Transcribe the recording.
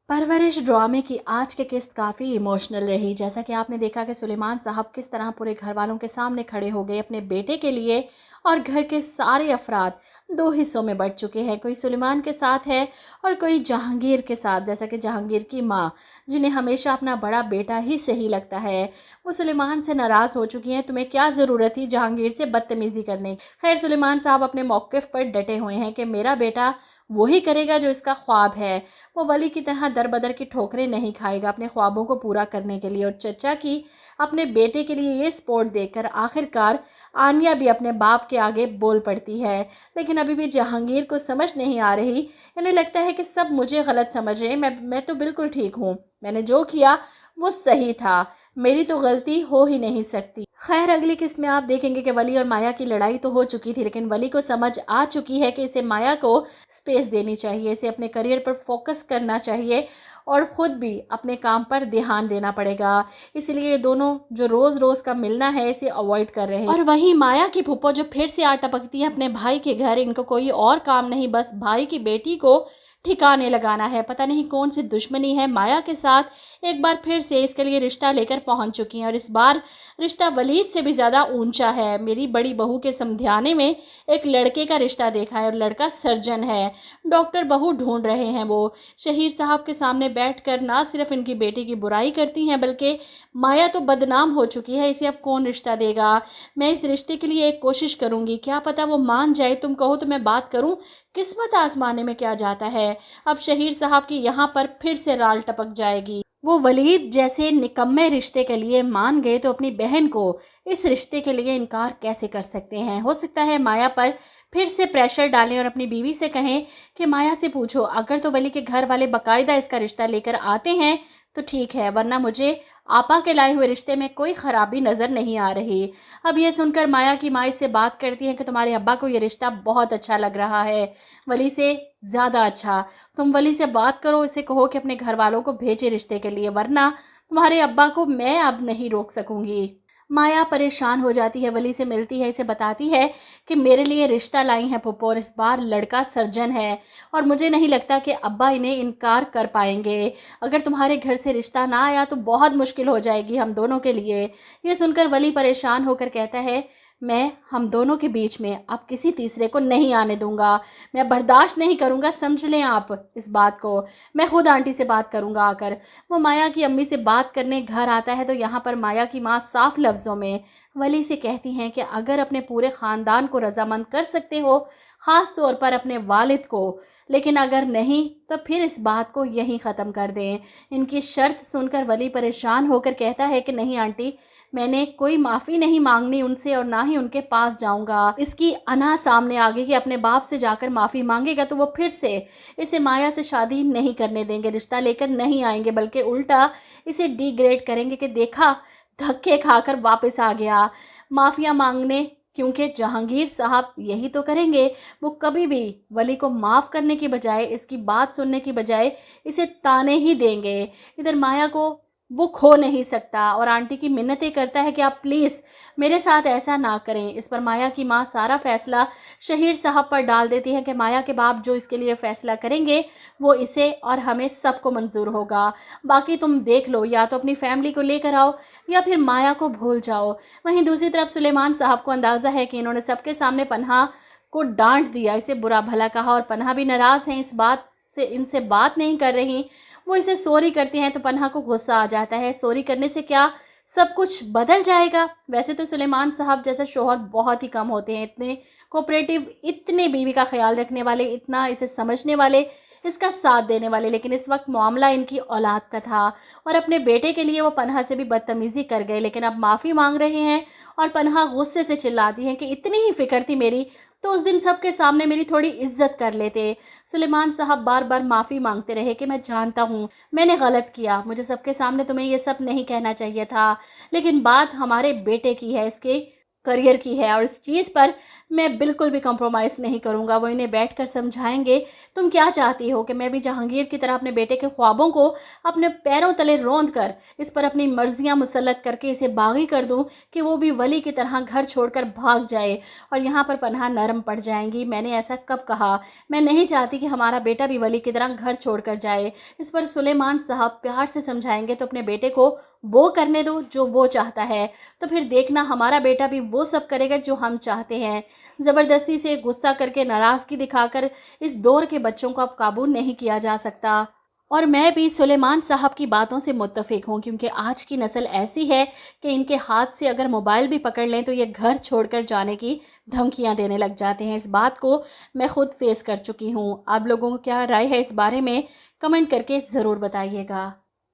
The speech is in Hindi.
परवरिश ड्रामे की आज की किस्त काफ़ी इमोशनल रही। जैसा कि आपने देखा कि सुलेमान साहब किस तरह पूरे घर वालों के सामने खड़े हो गए अपने बेटे के लिए, और घर के सारे अफराद दो हिस्सों में बँट चुके हैं। कोई सुलेमान के साथ है और कोई जहांगीर के साथ। जैसा कि जहांगीर की माँ, जिन्हें हमेशा अपना बड़ा बेटा ही सही लगता है, वो सुलेमान से नाराज़ हो चुकी हैं। तुम्हें क्या ज़रूरत थी जहांगीर से बदतमीज़ी करने की। खैर, सुलेमान साहब अपने मौक़िफ़ पर डटे हुए हैं कि मेरा बेटा वही करेगा जो इसका ख्वाब है। वो वली की तरह दर बदर की ठोकरें नहीं खाएगा अपने ख्वाबों को पूरा करने के लिए। और चचा की अपने बेटे के लिए ये सपोर्ट देखकर आखिरकार आनिया भी अपने बाप के आगे बोल पड़ती है। लेकिन अभी भी जहांगीर को समझ नहीं आ रही। इन्हें लगता है कि सब मुझे गलत समझ रहे हैं। मैं तो बिल्कुल ठीक हूँ। मैंने जो किया वो सही था। मेरी तो गलती हो ही नहीं सकती। खैर, अगली किस्त में आप देखेंगे कि वली और माया की लड़ाई तो हो चुकी थी, लेकिन वली को समझ आ चुकी है कि इसे माया को स्पेस देनी चाहिए, इसे अपने करियर पर फोकस करना चाहिए और ख़ुद भी अपने काम पर ध्यान देना पड़ेगा। इसलिए ये दोनों जो रोज़ रोज़ का मिलना है इसे अवॉइड कर रहे हैं। और वहीं माया की फूफो जो फिर से आ टपकती है अपने भाई के घर। इनको कोई और काम नहीं, बस भाई की बेटी को ठिकाने लगाना है। पता नहीं कौन सी दुश्मनी है माया के साथ। एक बार फिर से इसके लिए रिश्ता लेकर पहुंच चुकी हैं, और इस बार रिश्ता वलीद से भी ज़्यादा ऊंचा है। मेरी बड़ी बहू के समझाने में एक लड़के का रिश्ता देखा है, और लड़का सर्जन है। डॉक्टर बहू ढूंढ रहे हैं। वो शहीर साहब के सामने बैठकर ना सिर्फ इनकी बेटी की बुराई करती हैं, बल्कि माया तो बदनाम हो चुकी है, इसे अब कौन रिश्ता देगा। मैं इस रिश्ते के लिए एक कोशिश करूँगी, क्या पता वो मान जाए। तुम कहो तो मैं बात करूँ, किस्मत आजमाने में क्या जाता है। अब शहीर साहब की यहाँ पर फिर से राल टपक जाएगी। वो वलीद जैसे निकम्मे रिश्ते के लिए मान गए तो अपनी बहन को इस रिश्ते के लिए इनकार कैसे कर सकते हैं। हो सकता है माया पर फिर से प्रेशर डालें और अपनी बीवी से कहें कि माया से पूछो, अगर तो वली के घर वाले बाकायदा इसका रिश्ता लेकर आते हैं तो ठीक है, वरना मुझे आपा के लाए हुए रिश्ते में कोई ख़राबी नज़र नहीं आ रही। अब यह सुनकर माया की माँ इससे बात करती है कि तुम्हारे अब्बा को ये रिश्ता बहुत अच्छा लग रहा है, वली से ज़्यादा अच्छा। तुम वली से बात करो, इसे कहो कि अपने घर वालों को भेजे रिश्ते के लिए, वरना तुम्हारे अब्बा को मैं अब नहीं रोक सकूंगी। माया परेशान हो जाती है, वली से मिलती है, इसे बताती है कि मेरे लिए रिश्ता लाई हैं फूफो, और इस बार लड़का सर्जन है और मुझे नहीं लगता कि अब्बा इन्हें इनकार कर पाएंगे। अगर तुम्हारे घर से रिश्ता ना आया तो बहुत मुश्किल हो जाएगी हम दोनों के लिए। ये सुनकर वली परेशान होकर कहता है, मैं हम दोनों के बीच में अब किसी तीसरे को नहीं आने दूंगा। मैं बर्दाश्त नहीं करूंगा, समझ लें आप इस बात को। मैं खुद आंटी से बात करूंगा आकर। वो माया की अम्मी से बात करने घर आता है तो यहाँ पर माया की माँ साफ लफ्ज़ों में वली से कहती हैं कि अगर अपने पूरे ख़ानदान को रजामंद कर सकते हो, ख़ास तौर पर अपने वालिद को, लेकिन अगर नहीं तो फिर इस बात को यहीं ख़त्म कर दें। इनकी शर्त सुनकर वली परेशान होकर कहता है कि नहीं आंटी, मैंने कोई माफ़ी नहीं मांगनी उनसे और ना ही उनके पास जाऊंगा। इसकी अना सामने आ गई कि अपने बाप से जाकर माफ़ी मांगेगा तो वो फिर से इसे माया से शादी नहीं करने देंगे, रिश्ता लेकर नहीं आएंगे, बल्कि उल्टा इसे डिग्रेड करेंगे कि देखा, धक्के खाकर वापस आ गया माफ़िया मांगने। क्योंकि जहांगीर साहब यही तो करेंगे। वो कभी भी वली को माफ़ करने की बजाय, इसकी बात सुनने की बजाय इसे ताने ही देंगे। इधर माया को वो खो नहीं सकता और आंटी की मिन्नतें करता है कि आप प्लीज़ मेरे साथ ऐसा ना करें। इस पर माया की माँ सारा फ़ैसला शहीर साहब पर डाल देती है कि माया के बाप जो इसके लिए फ़ैसला करेंगे वो इसे और हमें सबको मंजूर होगा। बाकी तुम देख लो, या तो अपनी फैमिली को लेकर आओ या फिर माया को भूल जाओ। वहीं दूसरी तरफ सुलेमान साहब को अंदाज़ा है कि इन्होंने सबके सामने पन्हा को डांट दिया, इसे बुरा भला कहा, और पन्हा भी नाराज़ हैं इस बात से, इनसे बात नहीं कर रही। वो इसे सॉरी करती हैं तो पन्हा को गुस्सा आ जाता है। सॉरी करने से क्या सब कुछ बदल जाएगा। वैसे तो सुलेमान साहब जैसे शोहर बहुत ही कम होते हैं, इतने कोऑपरेटिव, इतने बीवी का ख्याल रखने वाले, इतना इसे समझने वाले, इसका साथ देने वाले, लेकिन इस वक्त मामला इनकी औलाद का था और अपने बेटे के लिए वो पन्हा से भी बदतमीज़ी कर गए। लेकिन अब माफ़ी मांग रहे हैं और पन्हा गुस्से से चिल्लाती हैं कि इतनी ही फ़िक्र थी मेरी तो उस दिन सबके सामने मेरी थोड़ी इज्जत कर लेते। सुलेमान साहब बार बार माफ़ी मांगते रहे कि मैं जानता हूँ मैंने गलत किया, मुझे सबके सामने तुम्हें ये सब नहीं कहना चाहिए था, लेकिन बात हमारे बेटे की है, इसके करियर की है, और इस चीज़ पर मैं बिल्कुल भी कॉम्प्रोमाइज़ नहीं करूँगा। वो इन्हें बैठकर समझाएँगे, तुम क्या चाहती हो कि मैं भी जहांगीर की तरह अपने बेटे के ख्वाबों को अपने पैरों तले रौंद कर, इस पर अपनी मर्ज़ियाँ मुसल्लत करके इसे बागी कर दूँ कि वो भी वली की तरह घर छोड़कर भाग जाए और यहाँ पर पनाह नरम पड़ जाएँगी। मैंने ऐसा कब कहा? मैं नहीं चाहती कि हमारा बेटा भी वली की तरह घर छोड़कर जाए। इस पर सुलेमान साहब प्यार से समझाएँगे, तो अपने बेटे को वो करने दो जो वो चाहता है, तो फिर देखना हमारा बेटा भी वो सब करेगा जो हम चाहते हैं। ज़बरदस्ती से गुस्सा करके, नाराज़गी दिखाकर इस दौर के बच्चों को अब काबू नहीं किया जा सकता। और मैं भी सुलेमान साहब की बातों से मुत्तफ़िक हूँ, क्योंकि आज की नस्ल ऐसी है कि इनके हाथ से अगर मोबाइल भी पकड़ लें तो ये घर छोड़कर जाने की धमकियाँ देने लग जाते हैं। इस बात को मैं खुद फेस कर चुकी हूँ। आप लोगों को क्या राय है इस बारे में? कमेंट करके ज़रूर बताइएगा।